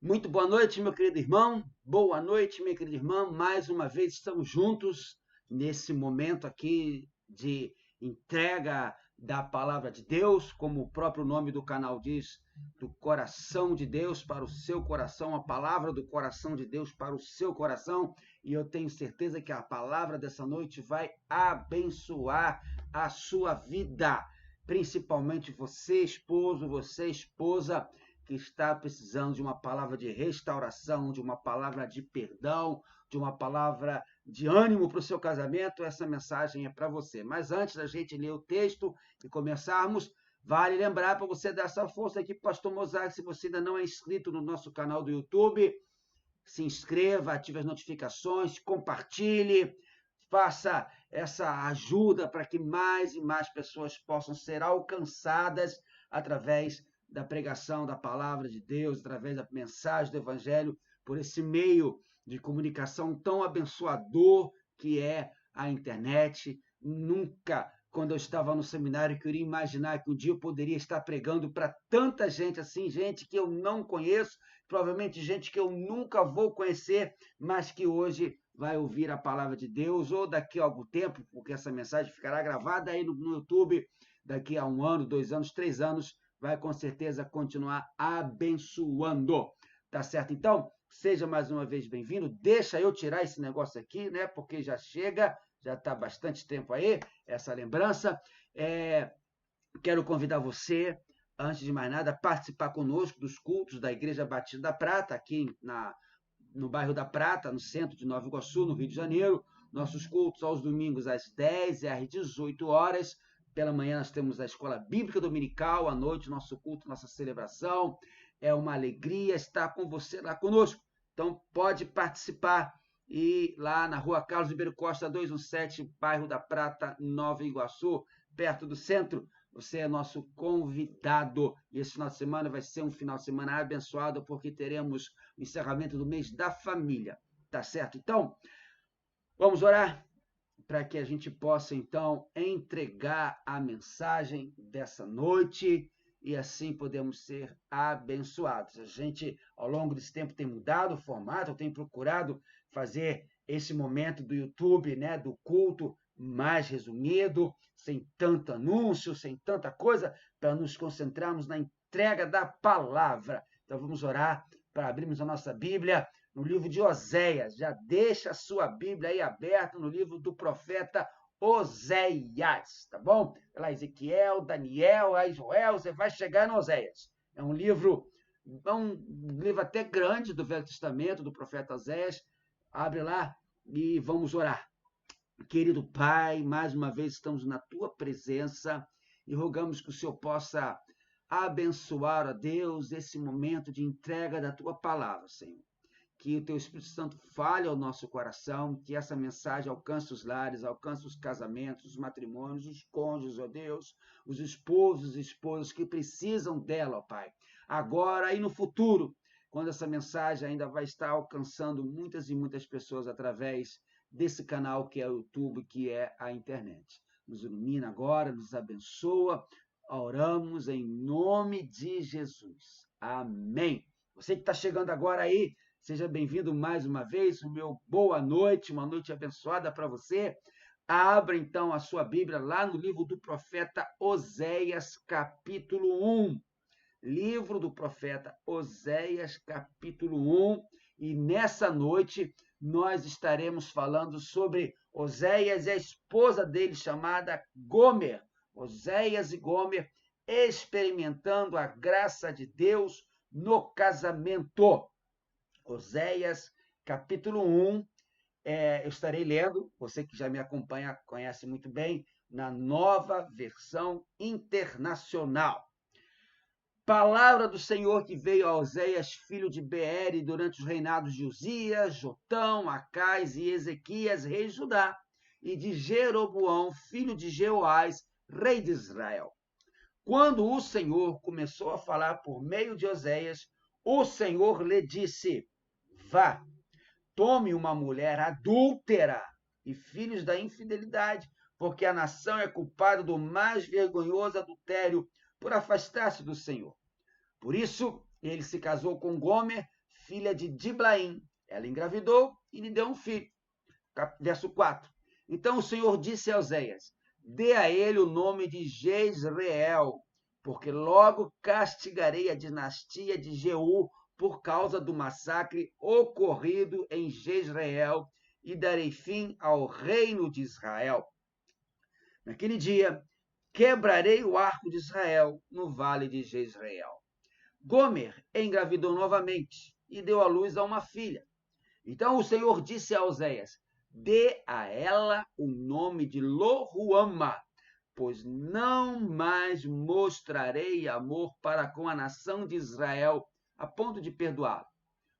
Muito boa noite, meu querido irmão. Boa noite, minha querida irmã. Mais uma vez estamos juntos nesse momento aqui de entrega da palavra de Deus, como o próprio nome do canal diz, do coração de Deus para o seu coração, a palavra do coração de Deus para o seu coração. E eu tenho certeza que a palavra dessa noite vai abençoar a sua vida, principalmente você, esposo, você, esposa, que está precisando de uma palavra de restauração, de uma palavra de perdão, de uma palavra de ânimo para o seu casamento, essa mensagem é para você. Mas antes da gente ler o texto e começarmos, vale lembrar para você dar essa força aqui, Pastor Mozart, se você ainda não é inscrito no nosso canal do YouTube, se inscreva, ative as notificações, compartilhe, faça essa ajuda para que mais e mais pessoas possam ser alcançadas através da pregação da palavra de Deus, através da mensagem do Evangelho, por esse meio de comunicação tão abençoador que é a internet. Nunca, quando eu estava no seminário, queria imaginar que um dia eu poderia estar pregando para tanta gente assim, gente que eu não conheço, provavelmente gente que eu nunca vou conhecer, mas que hoje vai ouvir a palavra de Deus, ou daqui a algum tempo, porque essa mensagem ficará gravada aí no YouTube, daqui a 1 ano, 2 anos, 3 anos, vai com certeza continuar abençoando. Tá certo? Então, seja mais uma vez bem-vindo. Deixa eu tirar esse negócio aqui, né? Porque já chega, já está bastante tempo aí, essa lembrança. Quero convidar você, antes de mais nada, a participar conosco dos cultos da Igreja Batista da Prata, aqui no bairro da Prata, no centro de Nova Iguaçu, no Rio de Janeiro. Nossos cultos aos domingos às 10 e às 18 horas. Pela manhã nós temos a Escola Bíblica Dominical, à noite nosso culto, nossa celebração. É uma alegria estar com você lá conosco. Então pode participar. E lá na Rua Carlos Ribeiro Costa, 217, bairro da Prata, Nova Iguaçu, perto do centro. Você é nosso convidado. E esse final de semana vai ser um final de semana abençoado, porque teremos o encerramento do mês da família. Tá certo? Então, vamos orar para que a gente possa, então, entregar a mensagem dessa noite e assim podemos ser abençoados. A gente, ao longo desse tempo, tem mudado o formato, eu tenho procurado fazer esse momento do YouTube, né, do culto, mais resumido, sem tanto anúncio, sem tanta coisa, para nos concentrarmos na entrega da palavra. Então, vamos orar para abrirmos a nossa Bíblia no livro de Oséias. Já deixa a sua Bíblia aí aberta no livro do profeta Oséias, tá bom? Lá Ezequiel, Daniel, aí Joel, você vai chegar no Oséias. É um livro até grande do Velho Testamento, do profeta Oséias. Abre lá e vamos orar. Querido Pai, mais uma vez estamos na tua presença e rogamos que o Senhor possa abençoar, ó Deus, esse momento de entrega da tua palavra, Senhor. Que o teu Espírito Santo fale ao nosso coração, que essa mensagem alcance os lares, alcance os casamentos, os matrimônios, os cônjuges, ó Deus, os esposos e esposas que precisam dela, ó Pai. Agora e no futuro, quando essa mensagem ainda vai estar alcançando muitas e muitas pessoas através desse canal que é o YouTube, que é a internet. Nos ilumina agora, nos abençoa. Oramos em nome de Jesus. Amém. Você que está chegando agora aí, seja bem-vindo mais uma vez. O meu boa noite, uma noite abençoada para você. Abra então a sua Bíblia lá no livro do profeta Oséias, capítulo 1. Livro do profeta Oséias, capítulo 1. E nessa noite nós estaremos falando sobre Oséias e a esposa dele, chamada Gomer. Oséias e Gomer experimentando a graça de Deus no casamento. Oséias, capítulo 1, eu estarei lendo, você que já me acompanha, conhece muito bem, na Nova Versão Internacional. Palavra do Senhor que veio a Oséias, filho de Beere, durante os reinados de Uzias, Jotão, Acais e Ezequias, rei de Judá, e de Jeroboão, filho de Jeoás, rei de Israel. Quando o Senhor começou a falar por meio de Oséias, o Senhor lhe disse: vá, tome uma mulher adúltera e filhos da infidelidade, porque a nação é culpada do mais vergonhoso adultério por afastar-se do Senhor. Por isso, ele se casou com Gomer, filha de Diblaim. Ela engravidou e lhe deu um filho. Verso 4. Então o Senhor disse a Oséias: dê a ele o nome de Jezreel, porque logo castigarei a dinastia de Jeú por causa do massacre ocorrido em Jezreel e darei fim ao reino de Israel. Naquele dia, quebrarei o arco de Israel no vale de Jezreel. Gomer engravidou novamente e deu à luz a uma filha. Então o Senhor disse a Oséias: dê a ela o nome de Lo-ruama, pois não mais mostrarei amor para com a nação de Israel, a ponto de perdoá-la.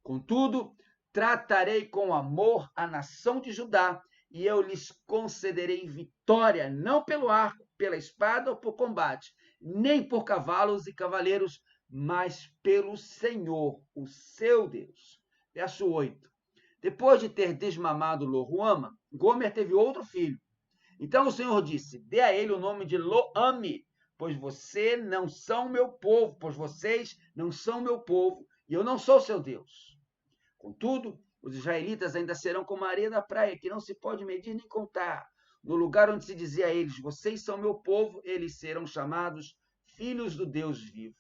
Contudo, tratarei com amor a nação de Judá, e eu lhes concederei vitória, não pelo arco, pela espada ou por combate, nem por cavalos e cavaleiros, mas pelo Senhor, o seu Deus. Verso 8. Depois de ter desmamado Lo-ruama, Gomer teve outro filho. Então o Senhor disse: dê a ele o nome de Lo-ami, pois vocês não são meu povo, e eu não sou seu Deus. Contudo, os israelitas ainda serão como a areia da praia, que não se pode medir nem contar. No lugar onde se dizia a eles: vocês são meu povo, eles serão chamados filhos do Deus vivo.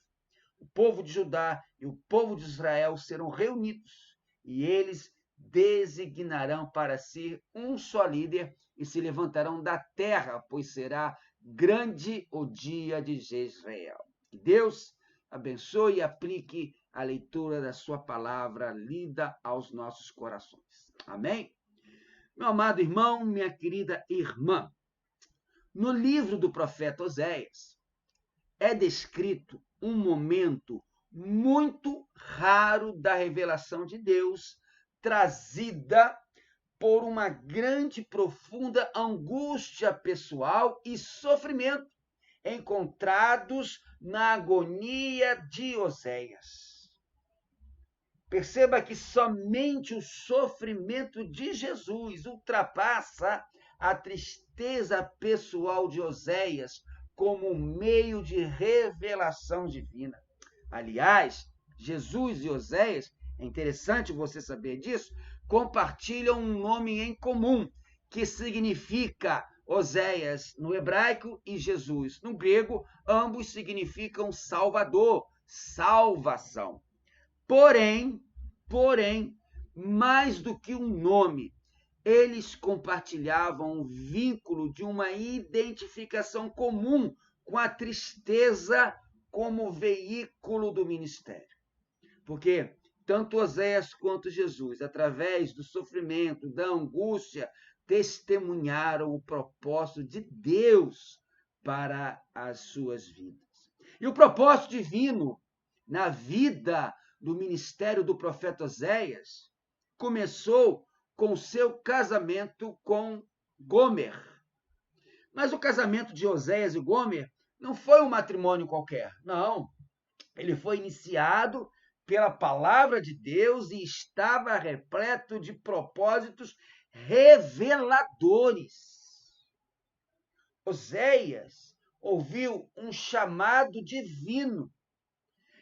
O povo de Judá e o povo de Israel serão reunidos, e eles designarão para si um só líder e se levantarão da terra, pois será grande o dia de Jezreel. Que Deus abençoe e aplique a leitura da sua palavra lida aos nossos corações. Amém? Meu amado irmão, minha querida irmã, no livro do profeta Oséias é descrito um momento muito raro da revelação de Deus, trazida por uma grande e profunda angústia pessoal e sofrimento encontrados na agonia de Oséias. Perceba que somente o sofrimento de Jesus ultrapassa a tristeza pessoal de Oséias como um meio de revelação divina. Aliás, Jesus e Oséias, é interessante você saber disso, compartilham um nome em comum, que significa Oséias no hebraico e Jesus no grego, ambos significam Salvador, salvação. Porém, mais do que um nome, eles compartilhavam o vínculo de uma identificação comum com a tristeza como veículo do ministério. Porque tanto Oséias quanto Jesus, através do sofrimento, da angústia, testemunharam o propósito de Deus para as suas vidas. E o propósito divino na vida do ministério do profeta Oséias começou com seu casamento com Gomer. Mas o casamento de Oséias e Gomer não foi um matrimônio qualquer, não. Ele foi iniciado pela palavra de Deus e estava repleto de propósitos reveladores. Oséias ouviu um chamado divino,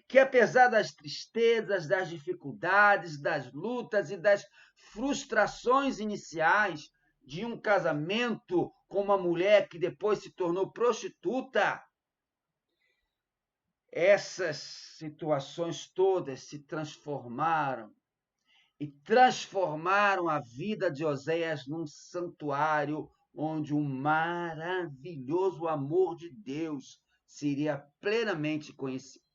que apesar das tristezas, das dificuldades, das lutas e das frustrações iniciais de um casamento com uma mulher que depois se tornou prostituta, essas situações todas se transformaram e transformaram a vida de Oséias num santuário onde o maravilhoso amor de Deus seria plenamente conhecido.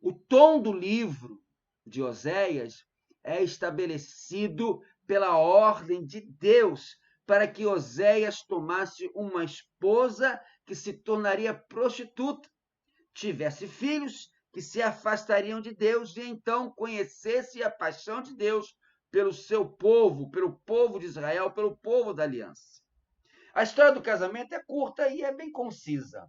O tom do livro de Oséias é estabelecido pela ordem de Deus para que Oséias tomasse uma esposa que se tornaria prostituta, tivesse filhos que se afastariam de Deus e então conhecesse a paixão de Deus pelo seu povo, pelo povo de Israel, pelo povo da aliança. A história do casamento é curta e é bem concisa.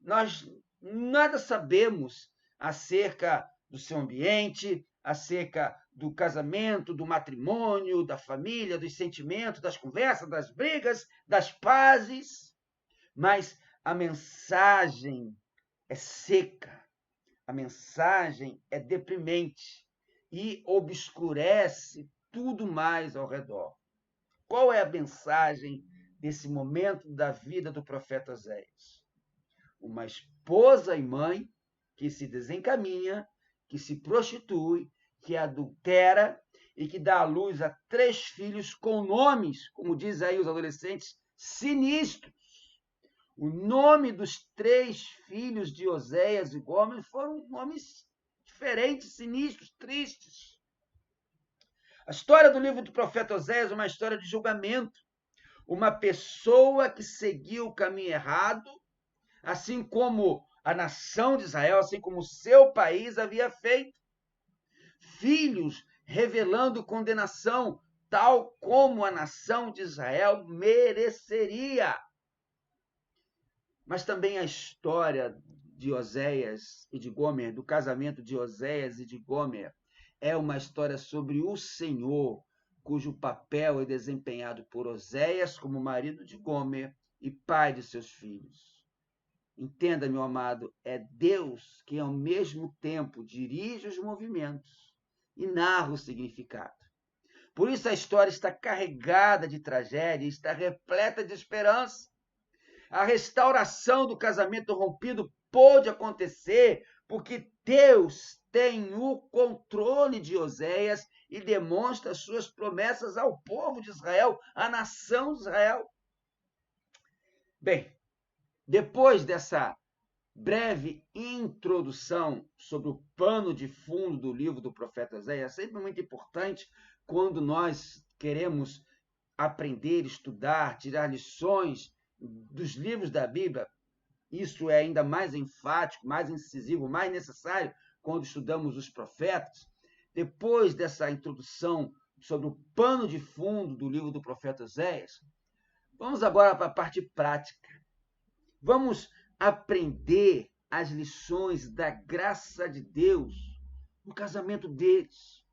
Nós nada sabemos acerca do seu ambiente, acerca do casamento, do matrimônio, da família, dos sentimentos, das conversas, das brigas, das pazes, mas a mensagem é seca, a mensagem é deprimente e obscurece tudo mais ao redor. Qual é a mensagem desse momento da vida do profeta Oséias? Uma esposa e mãe que se desencaminha, que se prostitui, que adultera e que dá à luz a 3 filhos com nomes, como diz aí os adolescentes, sinistros. O nome dos 3 filhos de Oséias e Gomer foram nomes diferentes, sinistros, tristes. A história do livro do profeta Oséias é uma história de julgamento. Uma pessoa que seguiu o caminho errado, assim como a nação de Israel, assim como o seu país havia feito. Filhos revelando condenação, tal como a nação de Israel mereceria. Mas também a história de Oséias e de Gomer, do casamento de Oséias e de Gomer, é uma história sobre o Senhor, cujo papel é desempenhado por Oséias como marido de Gomer e pai de seus filhos. Entenda, meu amado, é Deus que ao mesmo tempo dirige os movimentos e narra o significado. Por isso a história está carregada de tragédia, está repleta de esperança. A restauração do casamento rompido pôde acontecer porque Deus tem o controle de Oséias e demonstra suas promessas ao povo de Israel, à nação de Israel. Bem, depois dessa breve introdução sobre o pano de fundo do livro do profeta Oséias, é sempre muito importante quando nós queremos aprender, estudar, tirar lições dos livros da Bíblia. Isso é ainda mais enfático, mais incisivo, mais necessário quando estudamos os profetas. Depois dessa introdução sobre o pano de fundo do livro do profeta Oséias, vamos agora para a parte prática. Vamos aprender as lições da graça de Deus no casamento deles.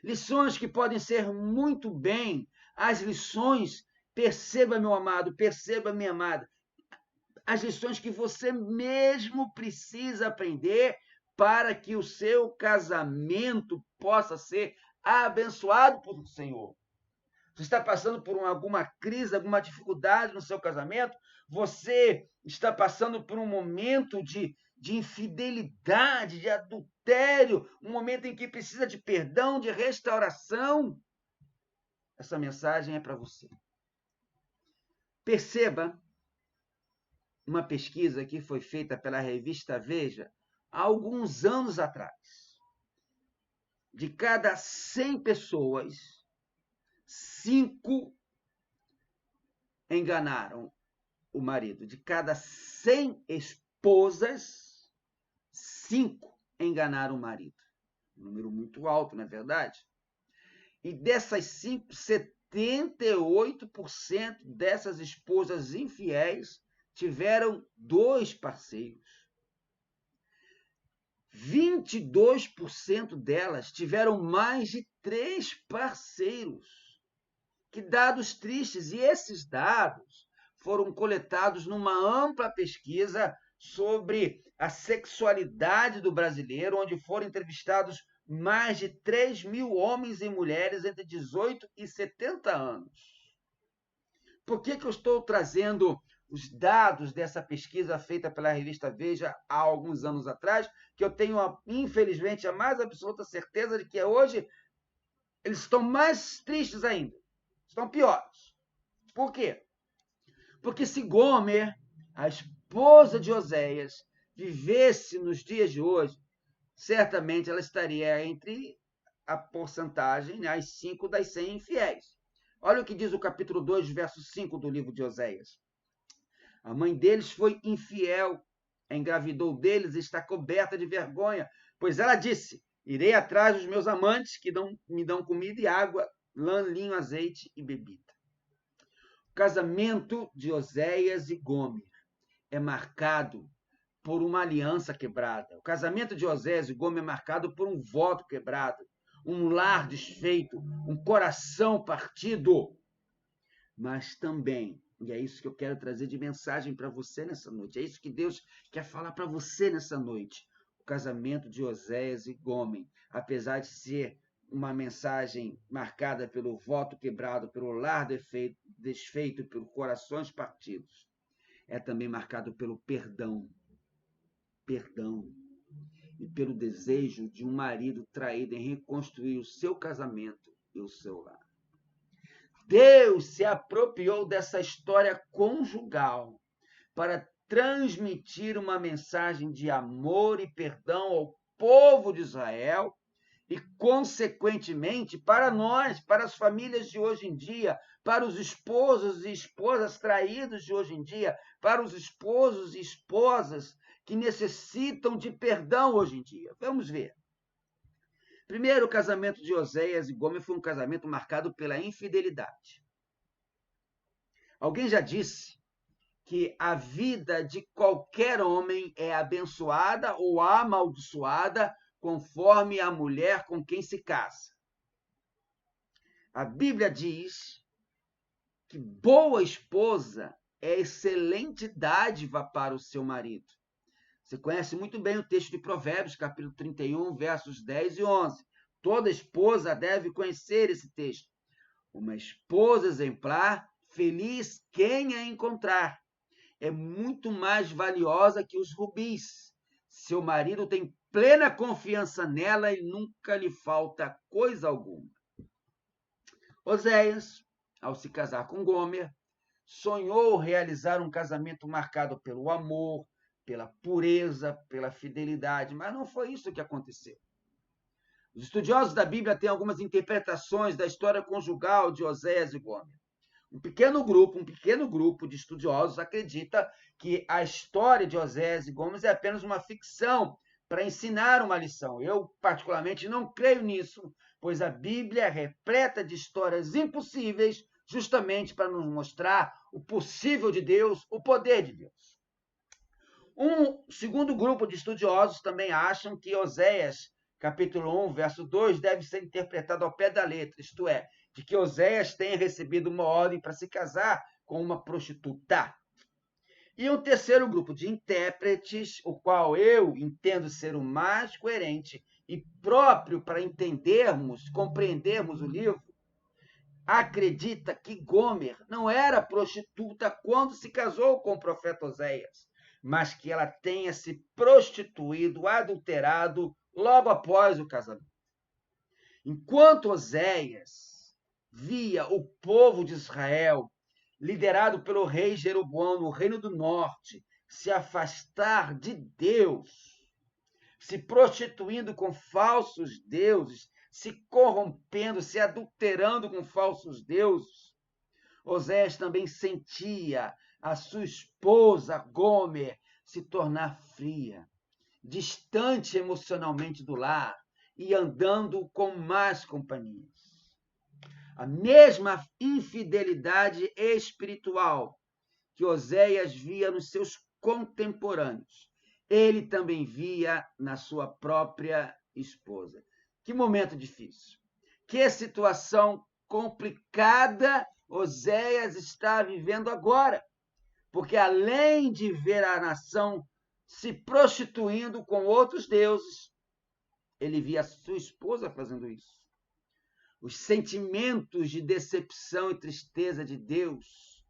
Lições que podem ser muito bem as lições, perceba, meu amado, perceba, minha amada, as lições que você mesmo precisa aprender para que o seu casamento possa ser abençoado por o Senhor. Você está passando por alguma crise, alguma dificuldade no seu casamento? Você está passando por um momento de infidelidade, de adultério, um momento em que precisa de perdão, de restauração? Essa mensagem é para você. Perceba uma pesquisa que foi feita pela revista Veja há alguns anos atrás. De cada 100 pessoas, 5 enganaram o marido. De cada 100 esposas, 5 enganaram o marido. Um número muito alto, não é verdade? E dessas 5, 78% dessas esposas infiéis tiveram 2 parceiros. 22% delas tiveram mais de 3 parceiros. Que dados tristes! E esses dados foram coletados numa ampla pesquisa sobre a sexualidade do brasileiro, onde foram entrevistados mais de 3.000 homens e mulheres entre 18 e 70 anos. Por que eu estou trazendo os dados dessa pesquisa feita pela revista Veja há alguns anos atrás, que eu tenho, infelizmente, a mais absoluta certeza de que hoje eles estão mais tristes ainda, estão piores. Por quê? Porque se Gomer, a esposa de Oséias, vivesse nos dias de hoje, certamente ela estaria entre a porcentagem, as 5 das 100 infiéis. Olha o que diz o capítulo 2, verso 5 do livro de Oséias. A mãe deles foi infiel, engravidou deles e está coberta de vergonha, pois ela disse: irei atrás dos meus amantes que me dão comida e água, lã, linho, azeite e bebida. O casamento de Oséias e Gomer é marcado por uma aliança quebrada. O casamento de Oséias e Gomer é marcado por um voto quebrado, um lar desfeito, um coração partido. Mas também, e é isso que eu quero trazer de mensagem para você nessa noite, é isso que Deus quer falar para você nessa noite. O casamento de Oséias e Gomer, apesar de ser uma mensagem marcada pelo voto quebrado, pelo lar desfeito, pelos corações partidos, é também marcado pelo perdão e pelo desejo de um marido traído em reconstruir o seu casamento e o seu lar. Deus se apropriou dessa história conjugal para transmitir uma mensagem de amor e perdão ao povo de Israel e, consequentemente, para nós, para as famílias de hoje em dia, para os esposos e esposas traídos de hoje em dia, para os esposos e esposas que necessitam de perdão hoje em dia. Vamos ver. Primeiro, o casamento de Oséias e Gomer foi um casamento marcado pela infidelidade. Alguém já disse que a vida de qualquer homem é abençoada ou amaldiçoada conforme a mulher com quem se casa. A Bíblia diz que boa esposa é excelente dádiva para o seu marido. Você conhece muito bem o texto de Provérbios, capítulo 31, versos 10 e 11. Toda esposa deve conhecer esse texto. Uma esposa exemplar, feliz quem a encontrar. É muito mais valiosa que os rubis. Seu marido tem plena confiança nela e nunca lhe falta coisa alguma. Oséias, ao se casar com Gomer, sonhou realizar um casamento marcado pelo amor, pela pureza, pela fidelidade, mas não foi isso que aconteceu. Os estudiosos da Bíblia têm algumas interpretações da história conjugal de Oséias e Gomer. Um pequeno grupo de estudiosos acredita que a história de Oséias e Gomer é apenas uma ficção para ensinar uma lição. Eu, particularmente, não creio nisso, pois a Bíblia é repleta de histórias impossíveis justamente para nos mostrar o possível de Deus, o poder de Deus. Um segundo grupo de estudiosos também acham que Oséias, capítulo 1, verso 2, deve ser interpretado ao pé da letra, isto é, de que Oséias tenha recebido uma ordem para se casar com uma prostituta. E um terceiro grupo de intérpretes, o qual eu entendo ser o mais coerente e próprio para compreendermos o livro, acredita que Gomer não era prostituta quando se casou com o profeta Oséias, mas que ela tenha se prostituído, adulterado logo após o casamento. Enquanto Oséias via o povo de Israel, liderado pelo rei Jeroboão no Reino do Norte, se afastar de Deus, se prostituindo com falsos deuses, se corrompendo, se adulterando com falsos deuses, Oséias também sentia a sua esposa Gomer se tornar fria, distante emocionalmente do lar e andando com más companhias. A mesma infidelidade espiritual que Oséias via nos seus contemporâneos, ele também via na sua própria esposa. Que momento difícil. Que situação complicada Oséias está vivendo agora. Porque além de ver a nação se prostituindo com outros deuses, ele via a sua esposa fazendo isso. Os sentimentos de decepção e tristeza de Deus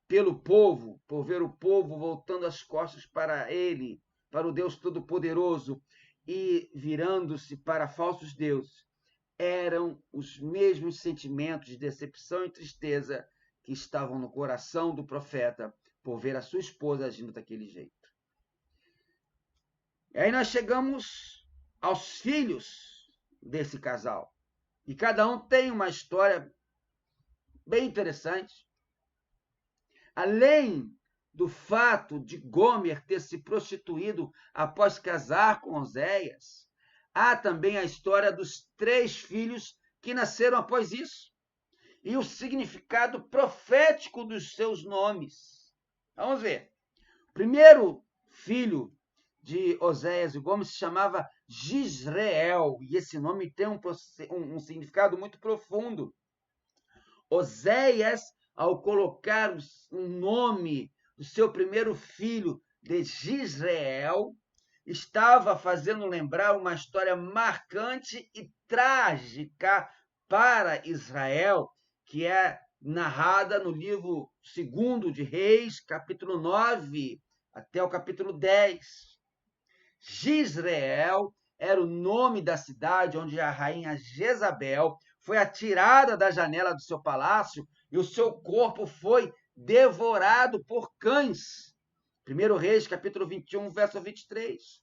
pelo povo, por ver o povo voltando as costas para ele, para o Deus Todo-Poderoso, e virando-se para falsos deuses, eram os mesmos sentimentos de decepção e tristeza que estavam no coração do profeta por ver a sua esposa agindo daquele jeito. E aí nós chegamos aos filhos desse casal. E cada um tem uma história bem interessante. Além do fato de Gomer ter se prostituído após casar com Oséias, há também a história dos 3 filhos que nasceram após isso e o significado profético dos seus nomes. Vamos ver. O primeiro filho de Oséias e Gomer se chamava Jizreel, e esse nome tem um significado muito profundo. Oséias, ao colocar o nome do seu primeiro filho de Jizreel, estava fazendo lembrar uma história marcante e trágica para Israel, que é narrada no livro 2 de Reis, capítulo 9 até o capítulo 10. Jezreel era o nome da cidade onde a rainha Jezabel foi atirada da janela do seu palácio e o seu corpo foi devorado por cães. 1 Reis, capítulo 21, verso 23.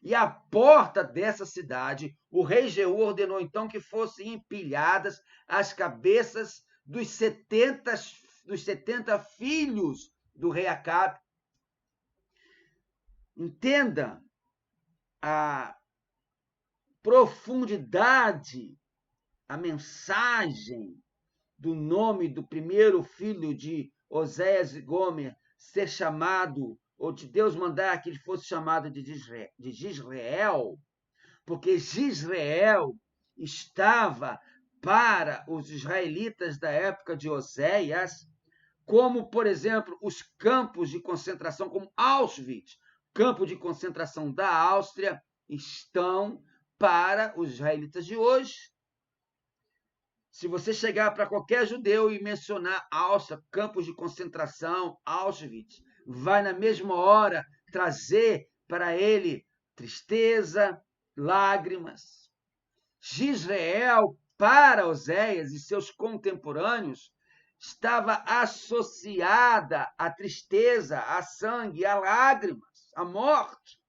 E à porta dessa cidade, o rei Jeú ordenou então que fossem empilhadas as cabeças dos 70 filhos do rei Acabe. Entenda a profundidade, a mensagem do nome do primeiro filho de Oséias e Gomer ser chamado, ou de Deus mandar que ele fosse chamado de Jezreel, porque Jezreel estava para os israelitas da época de Oséias, como, por exemplo, os campos de concentração, como Auschwitz, campo de concentração da Áustria, estão para os israelitas de hoje. Se você chegar para qualquer judeu e mencionar Áustria, campos de concentração, Auschwitz, vai na mesma hora trazer para ele tristeza, lágrimas. Jezreel, para Oséias e seus contemporâneos, estava associada à tristeza, a sangue, a lágrimas, à morte.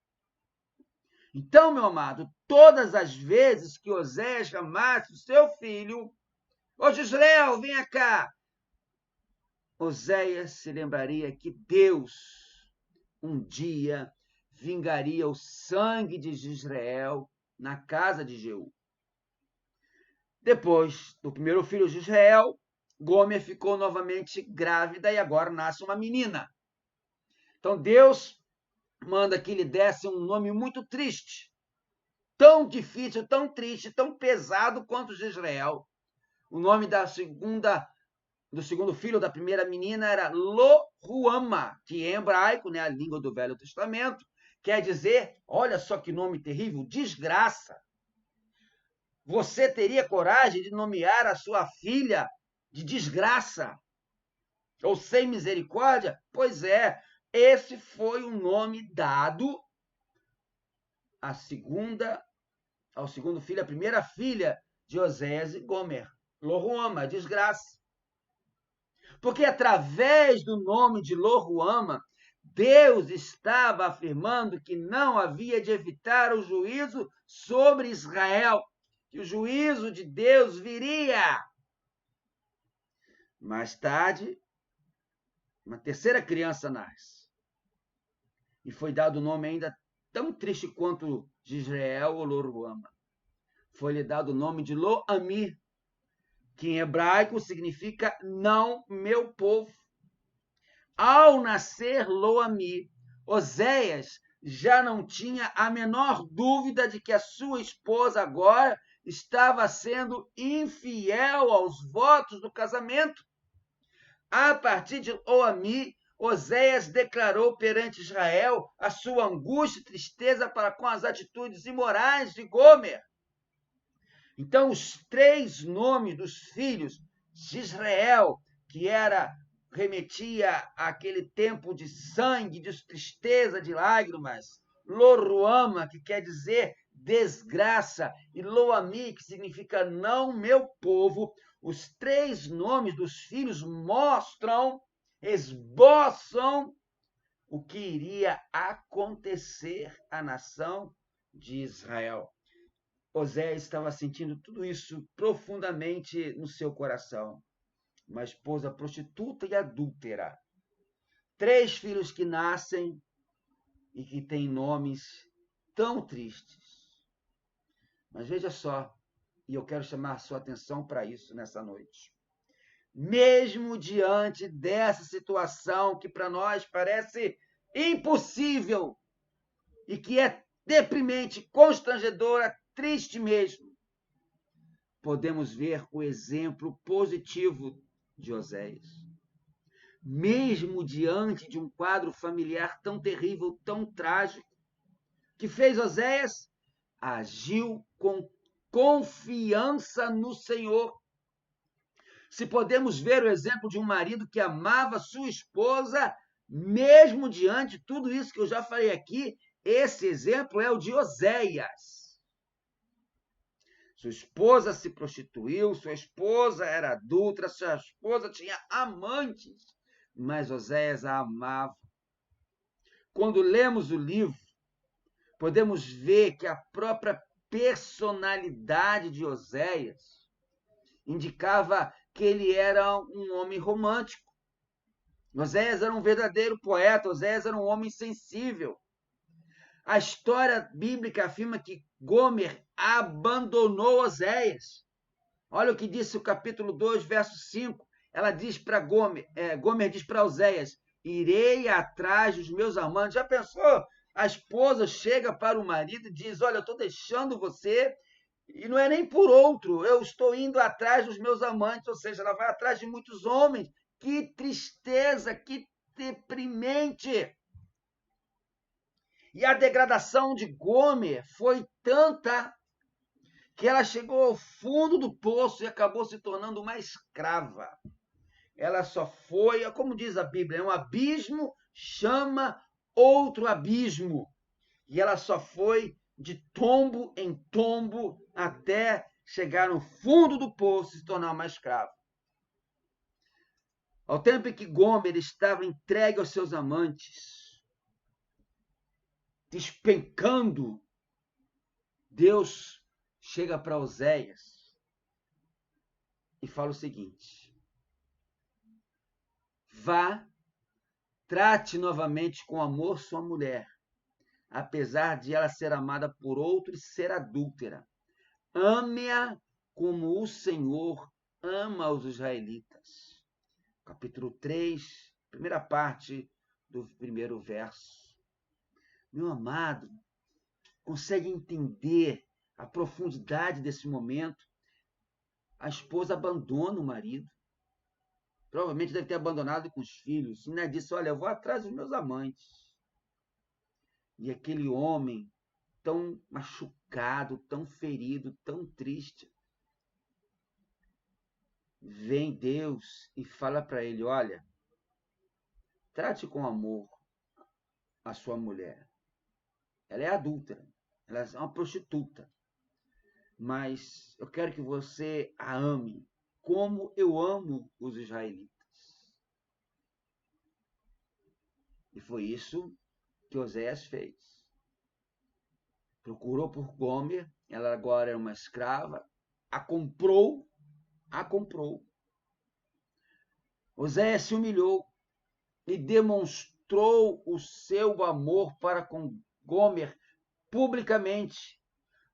Então, meu amado, todas as vezes que Oséias chamasse o seu filho, ô Jezreel, venha cá, Oséias se lembraria que Deus um dia vingaria o sangue de Jezreel na casa de Jeú. Depois do primeiro filho de Israel, Gomer ficou novamente grávida e agora nasce uma menina. Então Deus manda que lhe desse um nome muito triste, tão difícil, tão triste, tão pesado quanto Jezreel. O nome do segundo filho da primeira menina era Lo-Ruama, que em hebraico, a língua do Velho Testamento, quer dizer, olha só que nome terrível, desgraça. Você teria coragem de nomear a sua filha de desgraça? Ou sem misericórdia? Pois é, esse foi o nome dado ao segundo filho, a primeira filha de Oséias e Gomer. Lo-Ruama, desgraça. Porque através do nome de Lo-Ruama, Deus estava afirmando que não havia de evitar o juízo sobre Israel, que o juízo de Deus viria. Mais tarde, uma terceira criança nasce. E foi dado o nome ainda tão triste quanto Jezreel ou Lo-Ruama. Foi-lhe dado o nome de Lo-Ami, que em hebraico significa não meu povo. Ao nascer Lo-Ami, Oséias já não tinha a menor dúvida de que a sua esposa agora estava sendo infiel aos votos do casamento. A partir de Lo-Ami, Oséias declarou perante Israel a sua angústia e tristeza para com as atitudes imorais de Gomer. Então, os três nomes dos filhos de Israel, que remetia àquele tempo de sangue, de tristeza, de lágrimas, Lo-Ruama, que quer dizer desgraça, e Lo-Ami, que significa não meu povo, os três nomes dos filhos mostram, esboçam o que iria acontecer à nação de Israel. Oséias estava sentindo tudo isso profundamente no seu coração. Uma esposa prostituta e adúltera. 3 filhos que nascem e que têm nomes tão tristes. Mas veja só, e eu quero chamar sua atenção para isso nessa noite. Mesmo diante dessa situação que para nós parece impossível e que é deprimente, constrangedora, triste mesmo, podemos ver o exemplo positivo de Oséias. Mesmo diante de um quadro familiar tão terrível, tão trágico, que fez Oséias? Agiu com confiança no Senhor. Se podemos ver o exemplo de um marido que amava sua esposa, mesmo diante de tudo isso que eu já falei aqui, esse exemplo é o de Oséias. Sua esposa se prostituiu, sua esposa era adúltera, sua esposa tinha amantes, mas Oséias a amava. Quando lemos o livro, podemos ver que a própria personalidade de Oséias indicava que ele era um homem romântico. Oséias era um verdadeiro poeta, Oséias era um homem sensível. A história bíblica afirma que Gomer abandonou Oséias. Olha o que disse o capítulo 2, verso 5. Ela diz para Gomer diz para Oséias, irei atrás dos meus amantes. Já pensou? A esposa chega para o marido e diz, olha, eu estou deixando você e não é nem por outro, eu estou indo atrás dos meus amantes, ou seja, ela vai atrás de muitos homens. Que tristeza, que deprimente! E a degradação de Gomer foi tanta que ela chegou ao fundo do poço e acabou se tornando uma escrava. Ela só foi, como diz a Bíblia, um abismo chama outro abismo. E ela só foi de tombo em tombo até chegar no fundo do poço e se tornar uma escrava. Ao tempo em que Gomer estava entregue aos seus amantes, despencando, Deus chega para Oséias e fala o seguinte: vá, trate novamente com amor sua mulher, apesar de ela ser amada por outro e ser adúltera. Ame-a como o Senhor ama os israelitas. Capítulo 3, primeira parte do primeiro verso. Meu amado, consegue entender a profundidade desse momento? A esposa abandona o marido. Provavelmente deve ter abandonado com os filhos. E ainda disse, olha, eu vou atrás dos meus amantes. E aquele homem tão machucado, tão ferido, tão triste, vem Deus e fala para ele, olha, trate com amor a sua mulher. Ela é adúltera, ela é uma prostituta. Mas eu quero que você a ame como eu amo os israelitas. E foi isso que Oséias fez. Procurou por Gomer, ela agora é uma escrava, a comprou. Oséias se humilhou e demonstrou o seu amor para com Gomer publicamente,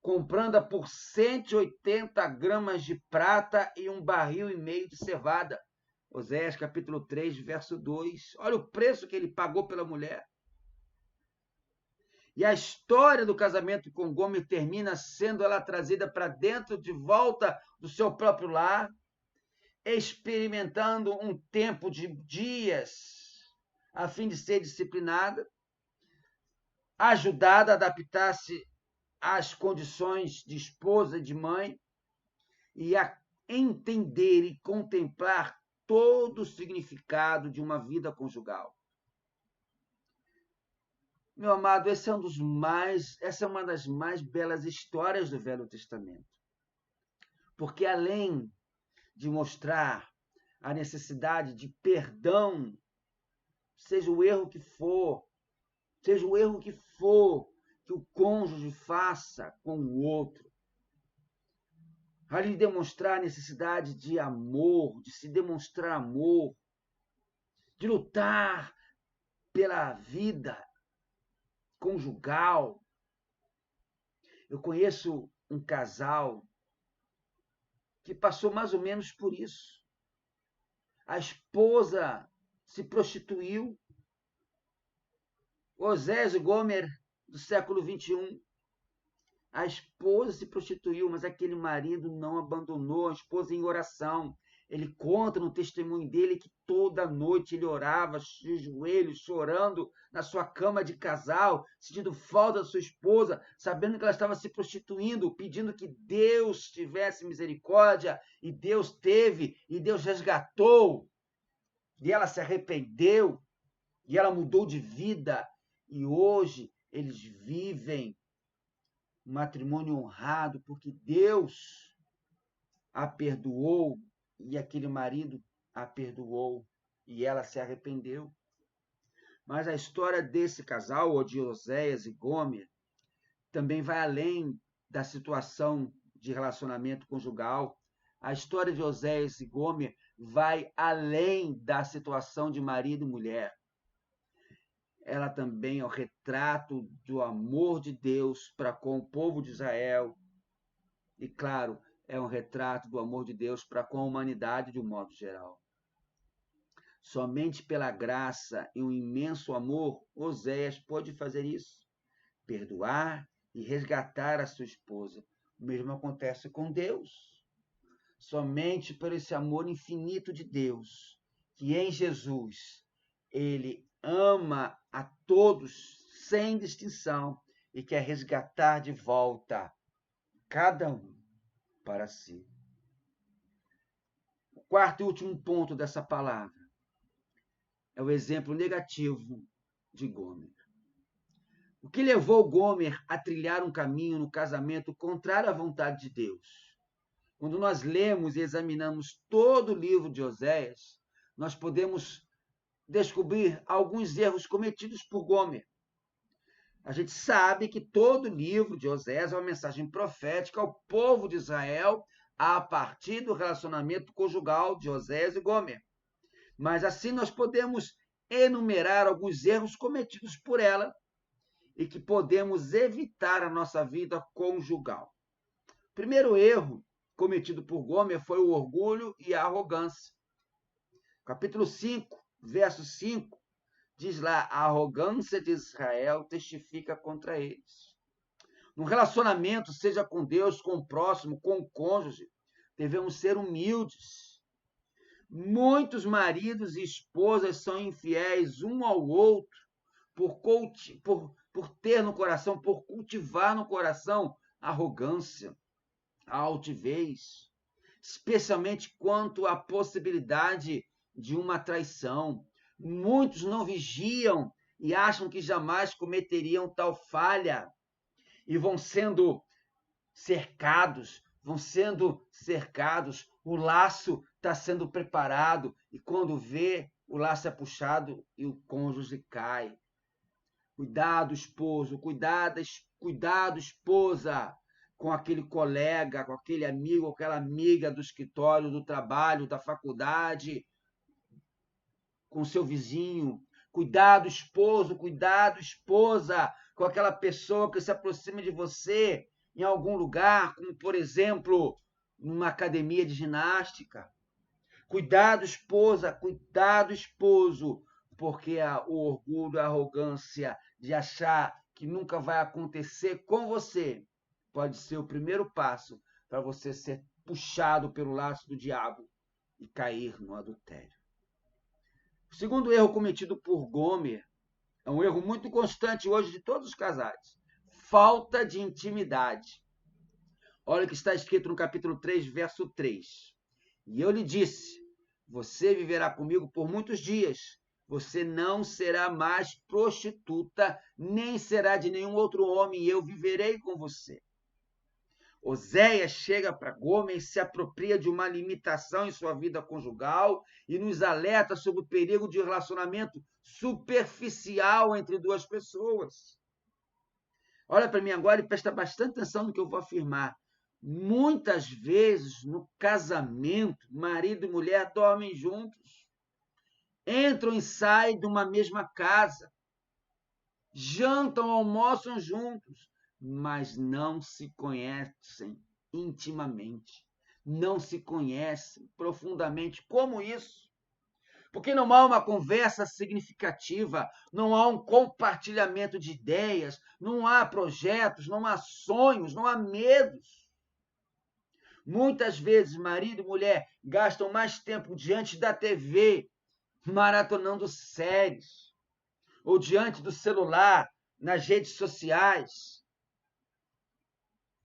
comprando-a por 180 gramas de prata e 1,5 barril de cevada. Oséias capítulo 3, verso 2. Olha o preço que ele pagou pela mulher. E a história do casamento com Gomer termina sendo ela trazida para dentro de volta do seu próprio lar, experimentando um tempo de dias a fim de ser disciplinada, ajudada a adaptar-se às condições de esposa e de mãe e a entender e contemplar todo o significado de uma vida conjugal. Meu amado, essa é uma das mais belas histórias do Velho Testamento. Porque além de mostrar a necessidade de perdão, seja o erro que for que o cônjuge faça com o outro, além de demonstrar a necessidade de amor, de se demonstrar amor, de lutar pela vida conjugal. Eu conheço um casal que passou mais ou menos por isso. A esposa se prostituiu. Oséias e Gomer do século 21. A esposa se prostituiu, mas aquele marido não abandonou a esposa em oração. Ele conta no testemunho dele que toda noite ele orava de joelhos, chorando na sua cama de casal, sentindo falta da sua esposa, sabendo que ela estava se prostituindo, pedindo que Deus tivesse misericórdia, e Deus teve, e Deus resgatou, e ela se arrependeu, e ela mudou de vida, e hoje eles vivem um matrimônio honrado, porque Deus a perdoou, e aquele marido a perdoou, e ela se arrependeu. Mas a história desse casal, ou de Oséias e Gomer, também vai além da situação de relacionamento conjugal. A história de Oséias e Gomer vai além da situação de marido e mulher. Ela também é o retrato do amor de Deus para com o povo de Israel. E, claro, é um retrato do amor de Deus para com a humanidade de um modo geral. Somente pela graça e um imenso amor, Oséias pôde fazer isso. Perdoar e resgatar a sua esposa. O mesmo acontece com Deus. Somente por esse amor infinito de Deus, que em Jesus, ele ama a todos sem distinção e quer resgatar de volta cada um para si. O quarto e último ponto dessa palavra é o exemplo negativo de Gomer. O que levou Gomer a trilhar um caminho no casamento contrário à vontade de Deus? Quando nós lemos e examinamos todo o livro de Oséias, nós podemos descobrir alguns erros cometidos por Gomer. A gente sabe que todo o livro de Oséias é uma mensagem profética ao povo de Israel a partir do relacionamento conjugal de Oséias e Gomer. Mas assim nós podemos enumerar alguns erros cometidos por ela e que podemos evitar na nossa vida conjugal. O primeiro erro cometido por Gomer foi o orgulho e a arrogância. Capítulo 5, verso 5, diz lá: a arrogância de Israel testifica contra eles. No relacionamento, seja com Deus, com o próximo, com o cônjuge, devemos ser humildes. Muitos maridos e esposas são infiéis um ao outro por ter no coração, por cultivar no coração a arrogância, a altivez, especialmente quanto à possibilidade de uma traição. Muitos não vigiam e acham que jamais cometeriam tal falha e vão sendo cercados, o laço está sendo preparado e quando vê, o laço é puxado e o cônjuge cai. Cuidado, esposo, cuidado, esposa, com aquele colega, com aquele amigo, aquela amiga do escritório, do trabalho, da faculdade, com seu vizinho. Cuidado, esposo, cuidado, esposa, com aquela pessoa que se aproxima de você em algum lugar, como, por exemplo, numa academia de ginástica. Cuidado, esposa, cuidado, esposo, porque o orgulho, a arrogância de achar que nunca vai acontecer com você pode ser o primeiro passo para você ser puxado pelo laço do diabo e cair no adultério. O segundo erro cometido por Gomer é um erro muito constante hoje de todos os casais: falta de intimidade. Olha o que está escrito no capítulo 3, verso 3. E eu lhe disse: você viverá comigo por muitos dias. Você não será mais prostituta, nem será de nenhum outro homem, e eu viverei com você. Oséias chega para Gomer e se apropria de uma limitação em sua vida conjugal e nos alerta sobre o perigo de um relacionamento superficial entre duas pessoas. Olha para mim agora e presta bastante atenção no que eu vou afirmar. Muitas vezes, no casamento, marido e mulher dormem juntos, entram e saem de uma mesma casa, jantam, almoçam juntos, mas não se conhecem intimamente, não se conhecem profundamente. Como isso? Porque não há uma conversa significativa, não há um compartilhamento de ideias, não há projetos, não há sonhos, não há medos. Muitas vezes, marido e mulher gastam mais tempo diante da TV, maratonando séries, ou diante do celular, nas redes sociais,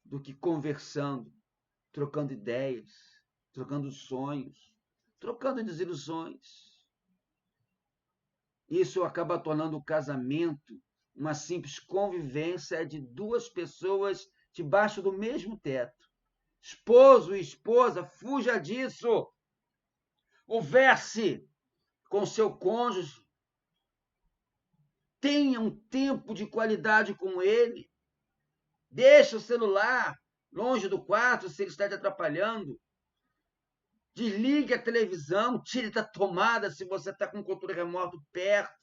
do que conversando, trocando ideias, trocando sonhos, trocando desilusões. Isso acaba tornando o casamento uma simples convivência de duas pessoas debaixo do mesmo teto. Esposo e esposa, fuja disso. Converse com seu cônjuge. Tenha um tempo de qualidade com ele. Deixe o celular longe do quarto se ele está te atrapalhando. Desligue a televisão, tire da tomada se você está com o controle remoto perto.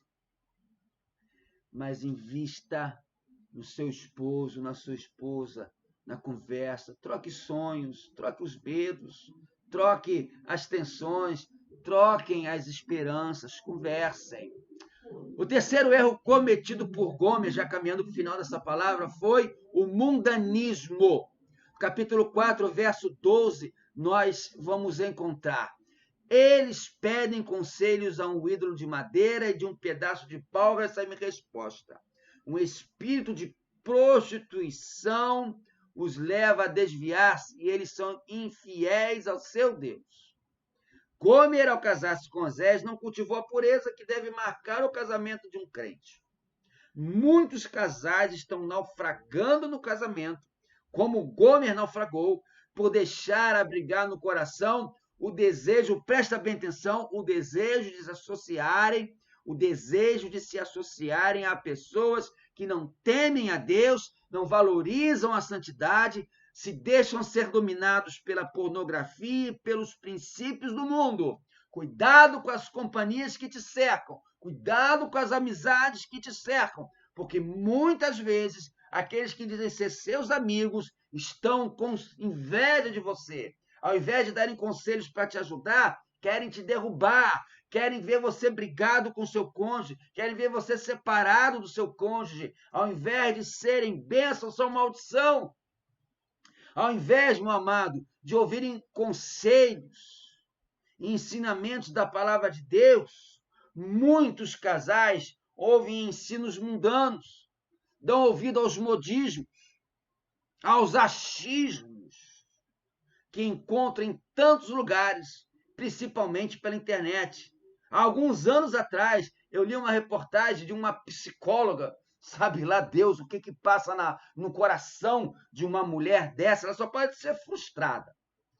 Mas invista no seu esposo, na sua esposa, na conversa. Troque sonhos, troque os medos, troque as tensões, troquem as esperanças, conversem. O terceiro erro cometido por Gomer, já caminhando para o final dessa palavra, foi o mundanismo. Capítulo 4, verso 12, nós vamos encontrar. Eles pedem conselhos a um ídolo de madeira e de um pedaço de pau recebem resposta. Um espírito de prostituição os leva a desviar-se e eles são infiéis ao seu Deus. Gomer, ao casar-se com Osés, não cultivou a pureza que deve marcar o casamento de um crente. Muitos casais estão naufragando no casamento, como Gomer naufragou, por deixar abrigar no coração o desejo, presta bem atenção, o desejo de se associarem a pessoas que não temem a Deus, não valorizam a santidade, se deixam ser dominados pela pornografia e pelos princípios do mundo. Cuidado com as companhias que te cercam, cuidado com as amizades que te cercam, porque muitas vezes aqueles que dizem ser seus amigos estão com inveja de você. Ao invés de darem conselhos para te ajudar, querem te derrubar, querem ver você brigado com seu cônjuge, querem ver você separado do seu cônjuge. Ao invés de serem bênção, são maldição. Ao invés, meu amado, de ouvirem conselhos e ensinamentos da palavra de Deus, muitos casais ouvem ensinos mundanos, dão ouvido aos modismos, aos achismos, que encontram em tantos lugares, principalmente pela internet. Há alguns anos atrás, eu li uma reportagem de uma psicóloga, sabe lá Deus o que passa no coração de uma mulher dessa, ela só pode ser frustrada.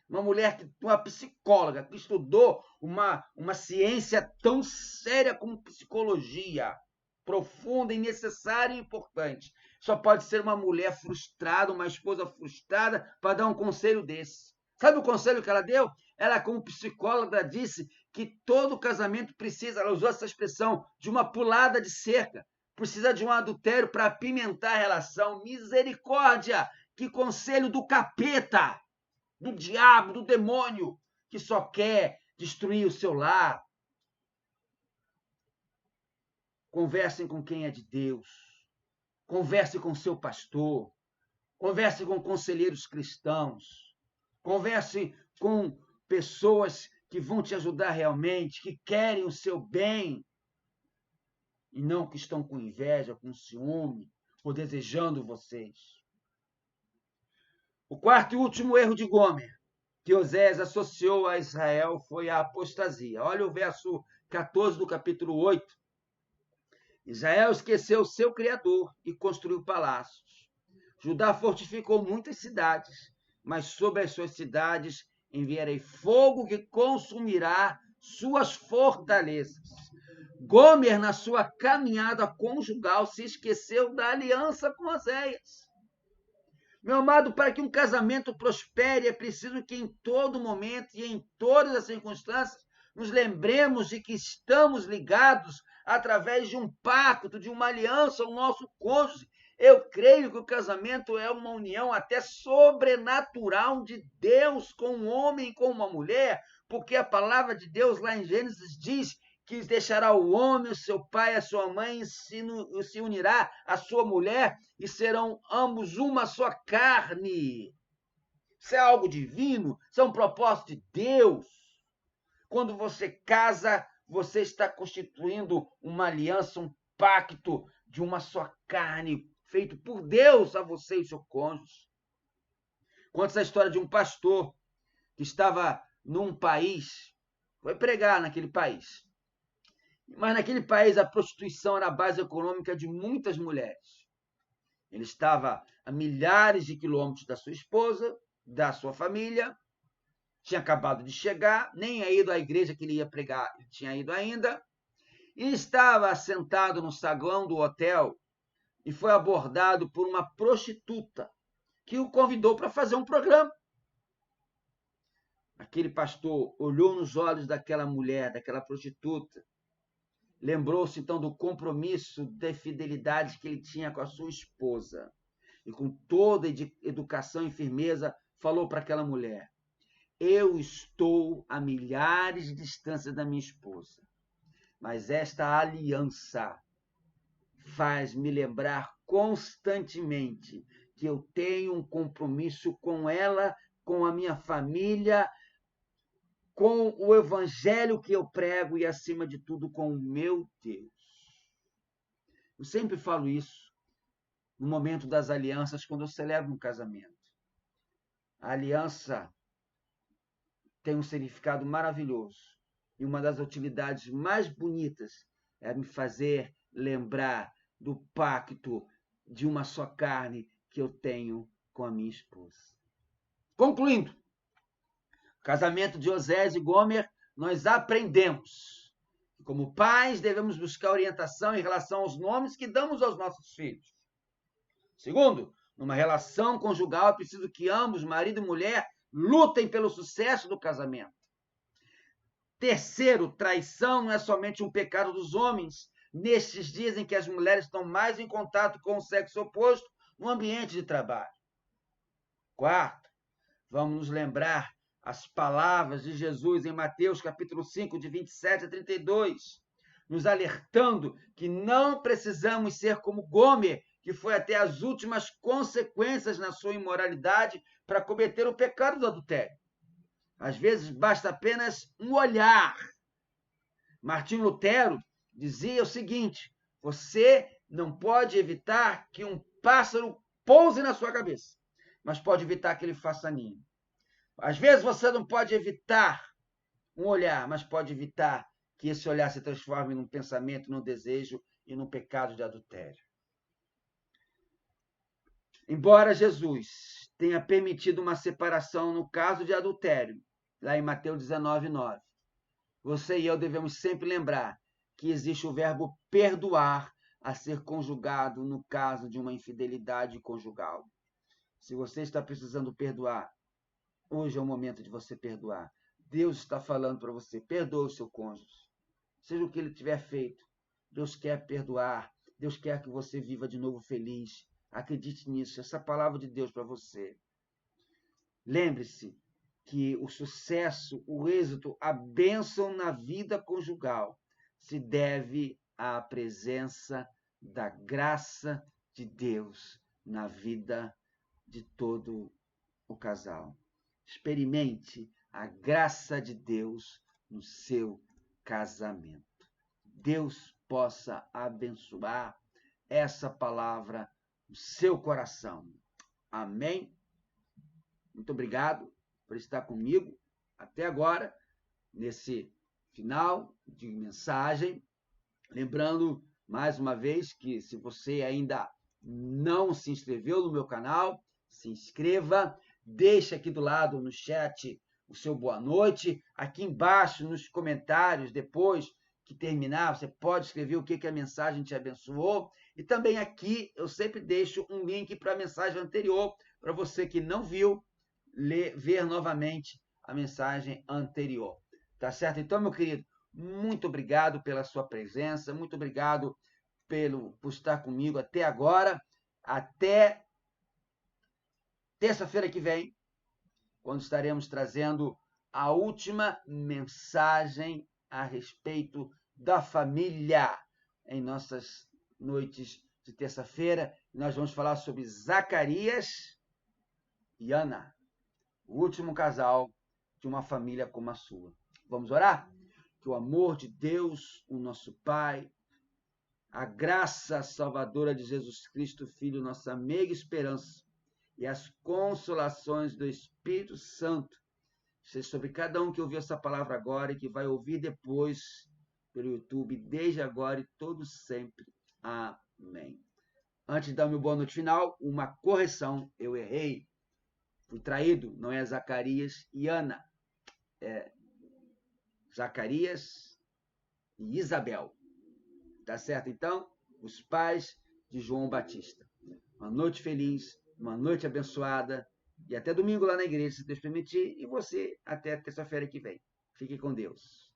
Uma psicóloga que estudou uma ciência tão séria como psicologia, profunda e necessária e importante. Só pode ser uma mulher frustrada, uma esposa frustrada, para dar um conselho desse. Sabe o conselho que ela deu? Ela, como psicóloga, disse que todo casamento precisa, ela usou essa expressão, de uma pulada de cerca. Precisa de um adultério para apimentar a relação. Misericórdia! Que conselho do capeta! Do diabo, do demônio, que só quer destruir o seu lar. Conversem com quem é de Deus. Converse com seu pastor. Converse com conselheiros cristãos. Converse com pessoas que vão te ajudar realmente, que querem o seu bem, e não que estão com inveja, com ciúme, ou desejando vocês. O quarto e último erro de Gomer, que Osés associou a Israel, foi a apostasia. Olha o verso 14 do capítulo 8. Israel esqueceu seu Criador e construiu palácios. Judá fortificou muitas cidades, mas sobre as suas cidades enviarei fogo que consumirá suas fortalezas. Gomer, na sua caminhada conjugal, se esqueceu da aliança com Oséias. Meu amado, para que um casamento prospere, é preciso que em todo momento e em todas as circunstâncias nos lembremos de que estamos ligados através de um pacto, de uma aliança ao nosso cônjuge. Eu creio que o casamento é uma união até sobrenatural de Deus com um homem e com uma mulher, porque a palavra de Deus lá em Gênesis diz que deixará o homem, o seu pai, a sua mãe, e se unirá à sua mulher, e serão ambos uma só carne. Isso é algo divino, isso é um propósito de Deus. Quando você casa, você está constituindo uma aliança, um pacto de uma só carne, feito por Deus a você e seu cônjuge. Conta a história de um pastor que estava num país, foi pregar naquele país. Mas naquele país a prostituição era a base econômica de muitas mulheres. Ele estava a milhares de quilômetros da sua esposa, da sua família, tinha acabado de chegar, nem ia ido à igreja que ele ia pregar, ele tinha ido ainda, e estava sentado no saguão do hotel e foi abordado por uma prostituta que o convidou para fazer um programa. Aquele pastor olhou nos olhos daquela mulher, daquela prostituta, lembrou-se então do compromisso, da fidelidade que ele tinha com a sua esposa. E com toda educação e firmeza, falou para aquela mulher: eu estou a milhares de distância da minha esposa, mas esta aliança faz me lembrar constantemente que eu tenho um compromisso com ela, com a minha família, com o evangelho que eu prego e, acima de tudo, com o meu Deus. Eu sempre falo isso no momento das alianças, quando eu celebro um casamento. A aliança tem um significado maravilhoso e uma das utilidades mais bonitas é me fazer lembrar do pacto de uma só carne que eu tenho com a minha esposa. Concluindo, o casamento de Osés e Gomer, nós aprendemos que, como pais, devemos buscar orientação em relação aos nomes que damos aos nossos filhos. Segundo, numa relação conjugal, é preciso que ambos, marido e mulher, lutem pelo sucesso do casamento. Terceiro, traição não é somente um pecado dos homens, nestes dias em que as mulheres estão mais em contato com o sexo oposto no ambiente de trabalho. Quarto, vamos nos lembrar as palavras de Jesus em Mateus capítulo 5, de 27 a 32, nos alertando que não precisamos ser como Gomer, que foi até as últimas consequências na sua imoralidade para cometer o pecado do adultério. Às vezes basta apenas um olhar. Martinho Lutero dizia o seguinte: você não pode evitar que um pássaro pouse na sua cabeça, mas pode evitar que ele faça ninho. Às vezes você não pode evitar um olhar, mas pode evitar que esse olhar se transforme num pensamento, num desejo e num pecado de adultério. Embora Jesus tenha permitido uma separação no caso de adultério, lá em Mateus 19, 9, você e eu devemos sempre lembrar que existe o verbo perdoar a ser conjugado no caso de uma infidelidade conjugal. Se você está precisando perdoar, hoje é o momento de você perdoar. Deus está falando para você: perdoa o seu cônjuge. Seja o que ele tiver feito, Deus quer perdoar. Deus quer que você viva de novo feliz. Acredite nisso, essa palavra de Deus para você. Lembre-se que o sucesso, o êxito, a bênção na vida conjugal se deve à presença da graça de Deus na vida de todo o casal. Experimente a graça de Deus no seu casamento. Deus possa abençoar essa palavra no seu coração. Amém? Muito obrigado por estar comigo até agora, nesse final de mensagem. Lembrando, mais uma vez, que se você ainda não se inscreveu no meu canal, se inscreva, deixe aqui do lado no chat o seu boa noite, aqui embaixo nos comentários, depois que terminar, você pode escrever o que a mensagem te abençoou, e também aqui eu sempre deixo um link para a mensagem anterior, para você que não viu, ver novamente a mensagem anterior. Tá certo? Então, meu querido, muito obrigado pela sua presença, muito obrigado por estar comigo até agora, até terça-feira que vem, quando estaremos trazendo a última mensagem a respeito da família em nossas noites de terça-feira. Nós vamos falar sobre Zacarias e Ana. o último casal de uma família como a sua. Vamos orar? Que o amor de Deus, o nosso Pai, a graça salvadora de Jesus Cristo, Filho, nossa meiga esperança, e as consolações do Espírito Santo seja sobre cada um que ouviu essa palavra agora e que vai ouvir depois pelo YouTube, desde agora e todos sempre. Amém. Antes de dar o meu boa noite final, uma correção. Eu errei. Fui traído. Não é Zacarias e Ana. É Zacarias e Isabel. Tá certo, então? Os pais de João Batista. Uma noite feliz, uma noite abençoada. E até domingo lá na igreja, se Deus permitir. E você até terça-feira que vem. Fique com Deus.